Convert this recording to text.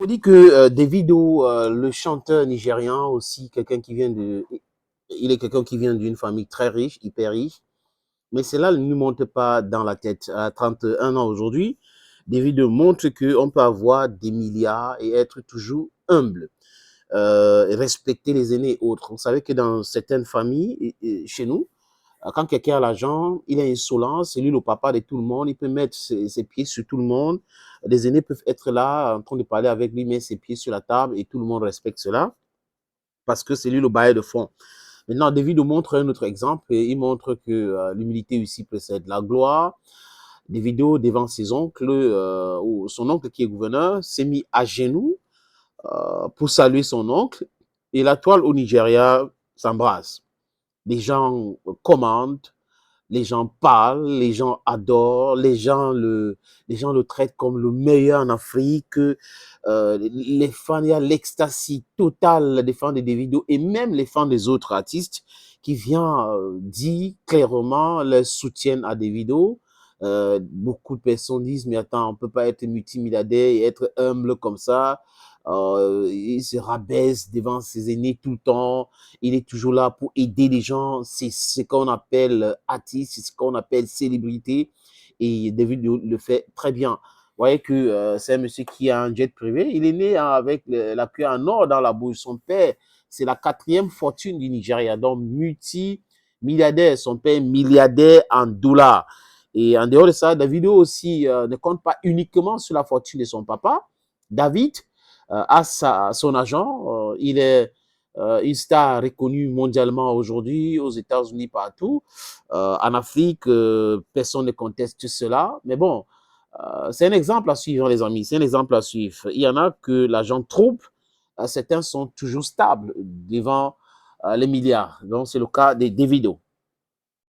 peut dire que Davido, le chanteur nigérian aussi, quelqu'un qui vient de... Il est quelqu'un qui vient d'une famille très riche, hyper riche. Mais cela ne nous monte pas dans la tête. À 31 ans aujourd'hui, Davido montre qu'on peut avoir des milliards et être toujours humble. Respecter les aînés et autres. Vous savez que dans certaines familles, chez nous, quand quelqu'un a l'argent, il est insolent, c'est lui le papa de tout le monde, il peut mettre ses pieds sur tout le monde. Les aînés peuvent être là en train de parler avec lui, mettre ses pieds sur la table et tout le monde respecte cela parce que c'est lui le bailleur de fonds. Maintenant, David montre un autre exemple et il montre que l'humilité aussi précède la gloire. Des vidéos devant ses oncles, où son oncle qui est gouverneur s'est mis à genoux pour saluer son oncle et la toile au Nigeria s'embrasse. Les gens commandent, les gens parlent, les gens adorent, les gens le traitent comme le meilleur en Afrique. Les fans, il y a l'extasie totale des fans de Davido et même les fans des autres artistes qui viennent dire clairement leur soutien à Davido. Beaucoup de personnes disent, mais attends, on peut pas être multimilliardaire et être humble comme ça. Il se rabaisse devant ses aînés tout le temps. Il est toujours là pour aider les gens. C'est ce qu'on appelle artiste, c'est ce qu'on appelle célébrité. Et David le fait très bien. Vous voyez que c'est un monsieur qui a un jet privé. Il est né avec la queue en or dans la bouche. Son père, c'est la quatrième fortune du Nigeria. Donc, multimilliardaire. Son père, milliardaire en dollars. Et en dehors de ça, Davido aussi ne compte pas uniquement sur la fortune de son papa. David a son agent. Il est une star reconnue mondialement aujourd'hui, aux États-Unis, partout. En Afrique, personne ne conteste cela. Mais bon, c'est un exemple à suivre, les amis. C'est un exemple à suivre. Il y en a que l'argent trompe. Certains sont toujours stables devant les milliards. Donc, c'est le cas des vidéos.